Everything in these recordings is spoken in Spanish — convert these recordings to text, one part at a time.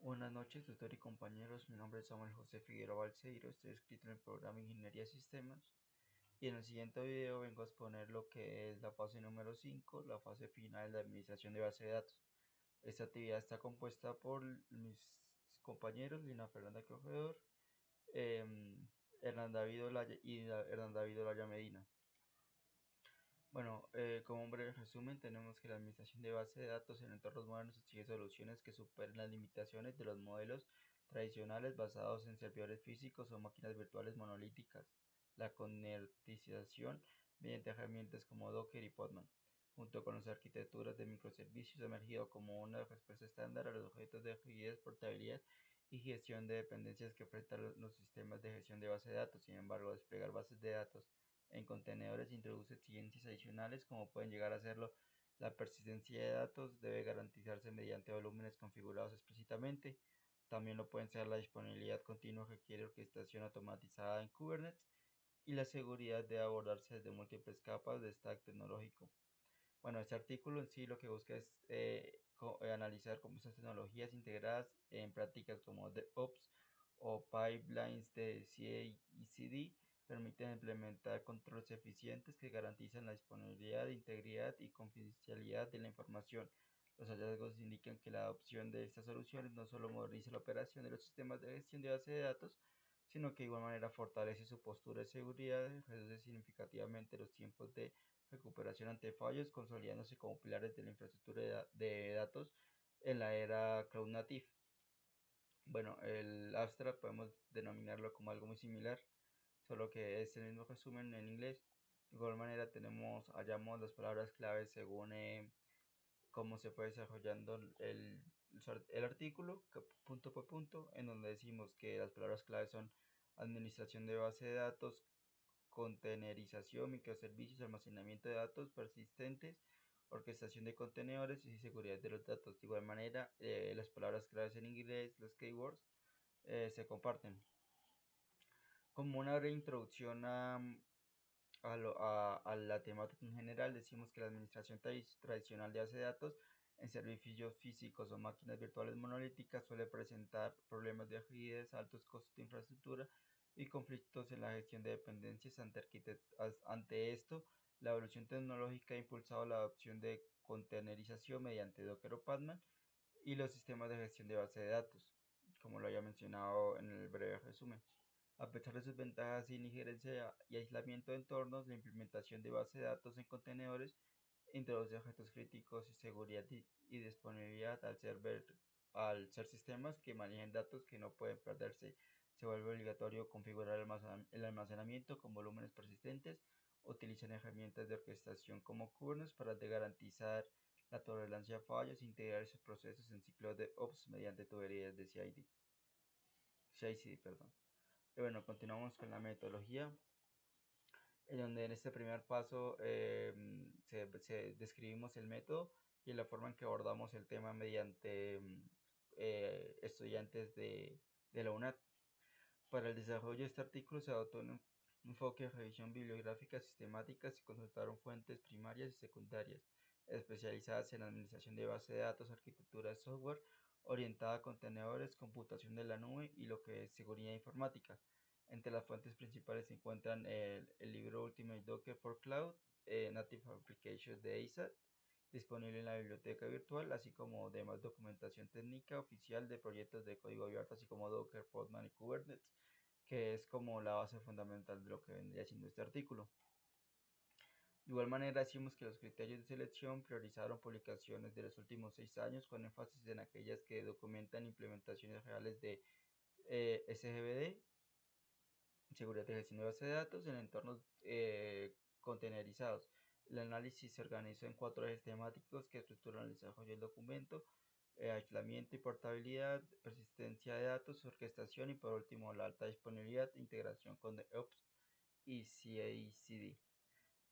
Buenas noches, tutor y compañeros. Mi nombre es Samuel José Figueroa Balseiro. Estoy escrito en el programa Ingeniería de Sistemas. Y en el siguiente video vengo a exponer lo que es la fase número 5, la fase final de la administración de base de datos. Esta actividad está compuesta por mis compañeros Lina Fernanda Cogedor, Hernán David Olaya y Hernán David Olaya Medina. Bueno, como un breve resumen, tenemos que la administración de base de datos en entornos modernos exige soluciones que superen las limitaciones de los modelos tradicionales basados en servidores físicos o máquinas virtuales monolíticas. La conertización mediante herramientas como Docker y Podman, junto con las arquitecturas de microservicios, ha emergido como una respuesta estándar a los objetos de rigidez, portabilidad y gestión de dependencias que enfrentan los sistemas de gestión de base de datos. Sin embargo, desplegar bases de datos en contenedores introduce exigencias adicionales como pueden llegar a serlo la persistencia de datos debe garantizarse mediante volúmenes configurados explícitamente. También lo pueden ser la disponibilidad continua que requiere orquestación automatizada en Kubernetes y la seguridad debe abordarse desde múltiples capas de stack tecnológico. Bueno, este artículo en sí lo que busca es analizar cómo estas tecnologías integradas en prácticas como DevOps o pipelines de CI/CD permiten implementar controles eficientes que garantizan la disponibilidad, integridad y confidencialidad de la información. Los hallazgos indican que la adopción de estas soluciones no solo moderniza la operación de los sistemas de gestión de base de datos, sino que de igual manera fortalece su postura de seguridad, reduce significativamente los tiempos de recuperación ante fallos, consolidándose como pilares de la infraestructura de datos en la era Cloud Native. Bueno, el abstract podemos denominarlo como algo muy similar, solo que es el mismo resumen en inglés. De igual manera hallamos las palabras claves según cómo se fue desarrollando el artículo, punto por punto, en donde decimos que las palabras claves son administración de base de datos, containerización, microservicios, almacenamiento de datos persistentes, orquestación de contenedores y seguridad de los datos. De igual manera, las palabras claves en inglés, las keywords, se comparten. Como una breve introducción a la temática en general, decimos que la administración tradicional de base de datos en servicios físicos o máquinas virtuales monolíticas suele presentar problemas de rigidez, altos costos de infraestructura y conflictos en la gestión de dependencias. Ante esto, la evolución tecnológica ha impulsado la adopción de containerización mediante Docker o Podman y los sistemas de gestión de base de datos, como lo había mencionado en el breve resumen. A pesar de sus ventajas sin injerencia y aislamiento de entornos, la implementación de bases de datos en contenedores introduce objetos críticos y seguridad y disponibilidad al ser sistemas que manejan datos que no pueden perderse. Se vuelve obligatorio configurar el almacenamiento con volúmenes persistentes. Utilizan herramientas de orquestación como Kubernetes para garantizar la tolerancia a fallos e integrar esos procesos en ciclos de ops mediante tuberías de CI/CD. Y bueno, continuamos con la metodología, en donde en este primer paso describimos el método y la forma en que abordamos el tema mediante estudiantes de la UNAD. Para el desarrollo de este artículo se adoptó un enfoque de revisión bibliográfica sistemática. Se consultaron fuentes primarias y secundarias especializadas en administración de base de datos, arquitectura de software orientada a contenedores, computación de la nube y lo que es seguridad informática. Entre las fuentes principales se encuentran el libro Ultimate Docker for Cloud, Native Applications de ASAT, disponible en la biblioteca virtual, así como demás documentación técnica oficial de proyectos de código abierto, así como Docker, Podman y Kubernetes, que es como la base fundamental de lo que vendría siendo este artículo. De igual manera, decimos que los criterios de selección priorizaron publicaciones de los últimos 6 años con énfasis en aquellas que documentan implementaciones reales de SGBD, seguridad de gestión de base de datos, en entornos containerizados. El análisis se organizó en 4 ejes temáticos que estructuran el desarrollo del documento: aislamiento y portabilidad, persistencia de datos, orquestación y por último la alta disponibilidad, integración con DevOps y CI/CD.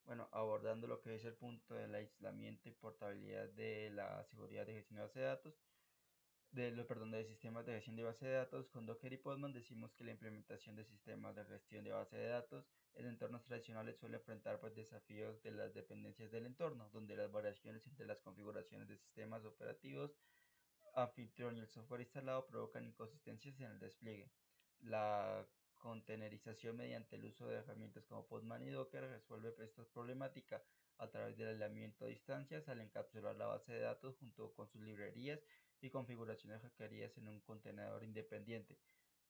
Bueno, abordando lo que es el punto del aislamiento y portabilidad de la seguridad de gestión de base de datos, de sistemas de gestión de base de datos con Docker y Postman, decimos que la implementación de sistemas de gestión de base de datos en entornos tradicionales suele enfrentar desafíos de las dependencias del entorno, donde las variaciones entre las configuraciones de sistemas operativos anfitrión y el software instalado provocan inconsistencias en el despliegue. La containerización mediante el uso de herramientas como Postman y Docker resuelve esta problemática a través del aislamiento a distancias al encapsular la base de datos junto con sus librerías y configuraciones requeridas en un contenedor independiente.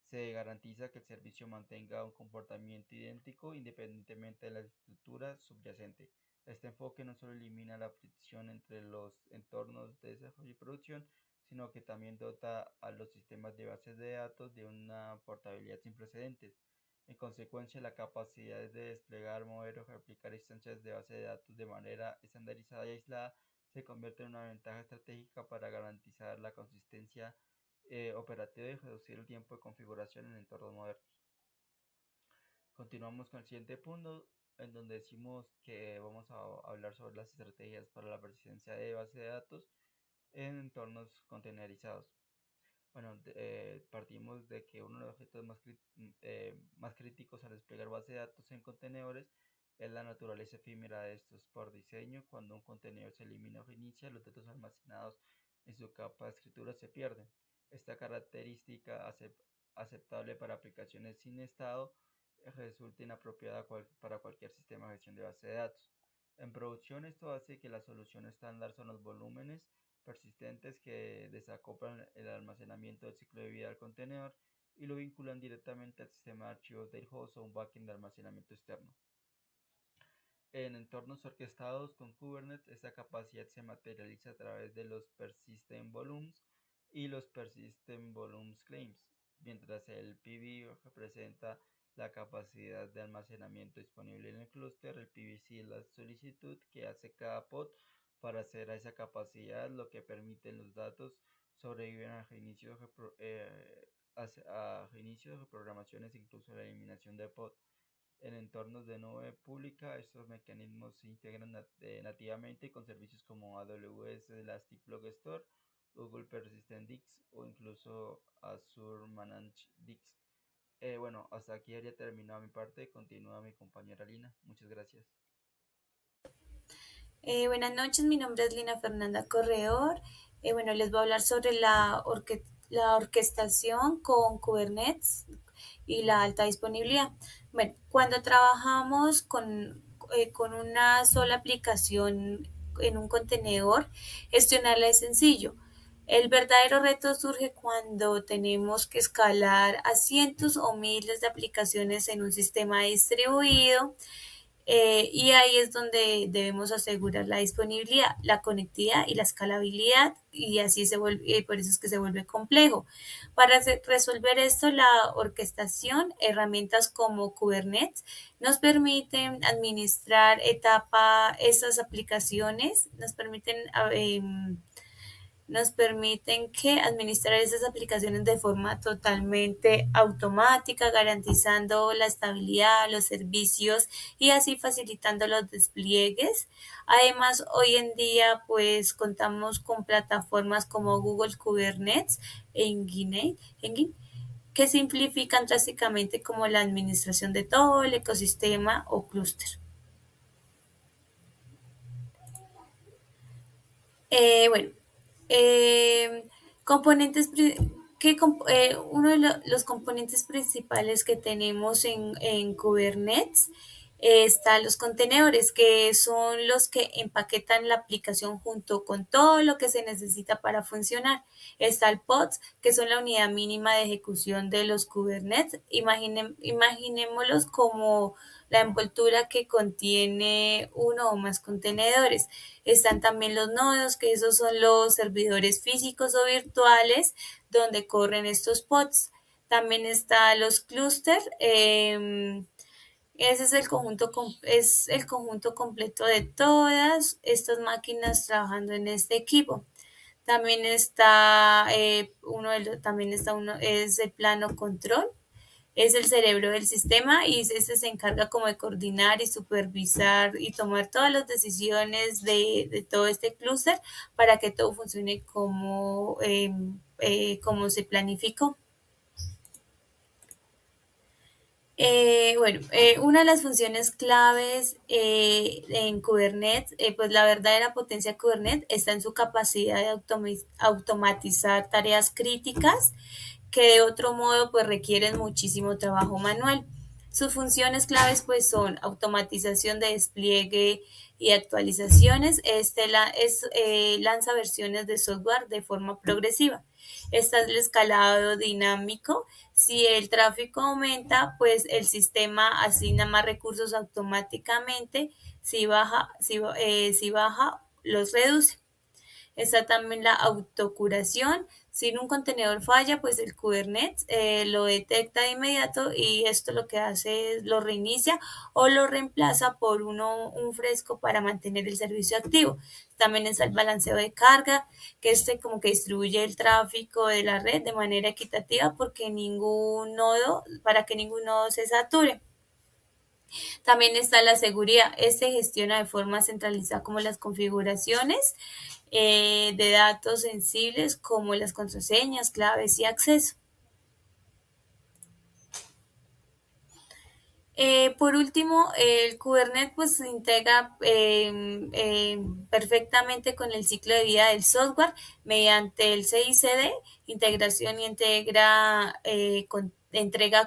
Se garantiza que el servicio mantenga un comportamiento idéntico independientemente de la estructura subyacente. Este enfoque no solo elimina la fricción entre los entornos de desarrollo y producción, sino que también dota a los sistemas de bases de datos de una portabilidad sin precedentes. En consecuencia, la capacidad de desplegar, mover o replicar instancias de base de datos de manera estandarizada y aislada se convierte en una ventaja estratégica para garantizar la consistencia operativa y reducir el tiempo de configuración en entornos modernos. Continuamos con el siguiente punto, en donde decimos que vamos a hablar sobre las estrategias para la persistencia de base de datos en entornos containerizados. Bueno, partimos de que uno de los objetos más críticos al desplegar base de datos en contenedores es la naturaleza efímera de estos. Por diseño, cuando un contenedor se elimina o reinicia, los datos almacenados en su capa de escritura se pierden. Esta característica aceptable para aplicaciones sin estado resulta inapropiada para cualquier sistema de gestión de base de datos. En producción, esto hace que la solución estándar son los volúmenes persistentes que desacoplan el almacenamiento del ciclo de vida del contenedor y lo vinculan directamente al sistema de archivos del host o un backend de almacenamiento externo. En entornos orquestados con Kubernetes, esta capacidad se materializa a través de los Persistent Volumes y los Persistent Volumes Claims, mientras el PV representa la capacidad de almacenamiento disponible en el clúster, el PVC es la solicitud que hace cada pod para hacer a esa capacidad, lo que permite los datos sobreviven a reinicios, a reinicios, reprogramaciones, incluso la eliminación de pod. En entornos de nube pública, estos mecanismos se integran nativamente con servicios como AWS Elastic Block Store, Google Persistent Disk o incluso Azure Managed Disk. Bueno, hasta aquí habría terminado mi parte. Continúa mi compañera Lina. Muchas gracias. Buenas noches, mi nombre es Lina Fernanda Corredor. Bueno, les voy a hablar sobre la orquestación con Kubernetes y la alta disponibilidad. Bueno, cuando trabajamos con una sola aplicación en un contenedor, gestionarla es sencillo. El verdadero reto surge cuando tenemos que escalar a cientos o miles de aplicaciones en un sistema distribuido, y ahí es donde debemos asegurar la disponibilidad, la conectividad y la escalabilidad, y así se vuelve, por eso es que se vuelve complejo. Para resolver esto, la orquestación, herramientas como Kubernetes nos permiten administrar estas aplicaciones, nos permiten que administrar esas aplicaciones de forma totalmente automática, garantizando la estabilidad, los servicios y así facilitando los despliegues. Además, hoy en día pues contamos con plataformas como Google Kubernetes e Engine que simplifican drásticamente como la administración de todo el ecosistema o clúster. Bueno, eh, componentes, uno de los componentes principales que tenemos en Kubernetes está los contenedores, que son los que empaquetan la aplicación junto con todo lo que se necesita para funcionar. Está el pods, que son la unidad mínima de ejecución de los Kubernetes. Imaginémoslos como la envoltura que contiene uno o más contenedores. Están también los nodos, que esos son los servidores físicos o virtuales donde corren estos pods. También están los clústeres. Ese es el conjunto completo de todas estas máquinas trabajando en este equipo. También está también está uno, es el plano control, es el cerebro del sistema y ese se encarga como de coordinar y supervisar y tomar todas las decisiones de todo este clúster para que todo funcione como se planificó. Una de las funciones claves en Kubernetes, pues la verdadera potencia de Kubernetes está en su capacidad de automatizar tareas críticas que de otro modo pues requieren muchísimo trabajo manual. Sus funciones claves pues son automatización de despliegue y actualizaciones. Lanza versiones de software de forma progresiva. Está el escalado dinámico. Si el tráfico aumenta, pues el sistema asigna más recursos automáticamente. Si baja, los reduce. Está también la autocuración. Si un contenedor falla, pues el Kubernetes lo detecta de inmediato y esto lo que hace es lo reinicia o lo reemplaza por un fresco para mantener el servicio activo. También está el balanceo de carga, que como que distribuye el tráfico de la red de manera equitativa para que ningún nodo se sature. También está la seguridad. Gestiona de forma centralizada como las configuraciones de datos sensibles como las contraseñas, claves y acceso. Por último, el Kubernetes pues se integra perfectamente con el ciclo de vida del software mediante el CI/CD, integración y entrega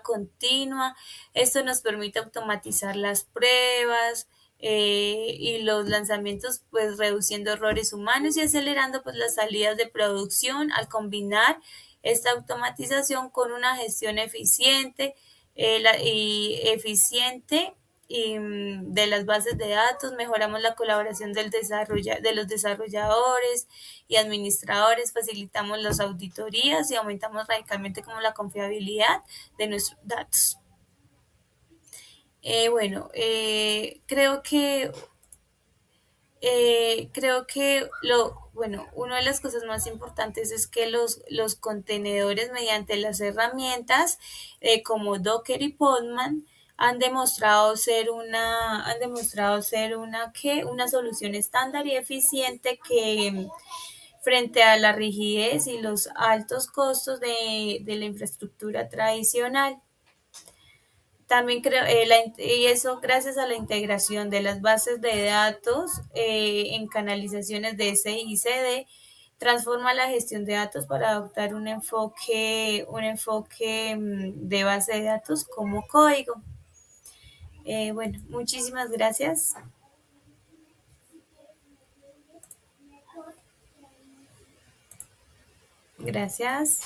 continua. Esto nos permite automatizar las pruebas y los lanzamientos, pues reduciendo errores humanos y acelerando pues las salidas de producción al combinar esta automatización con una gestión y eficiente de las bases de datos, mejoramos la colaboración de los desarrolladores y administradores, facilitamos las auditorías y aumentamos radicalmente como la confiabilidad de nuestros datos. Creo que una de las cosas más importantes es que los contenedores mediante las herramientas como Docker y Podman una solución estándar y eficiente que frente a la rigidez y los altos costos de la infraestructura tradicional. También creo, y eso gracias a la integración de las bases de datos en canalizaciones de SI/CD, transforma la gestión de datos para adoptar un enfoque de base de datos como código. Muchísimas gracias. Gracias.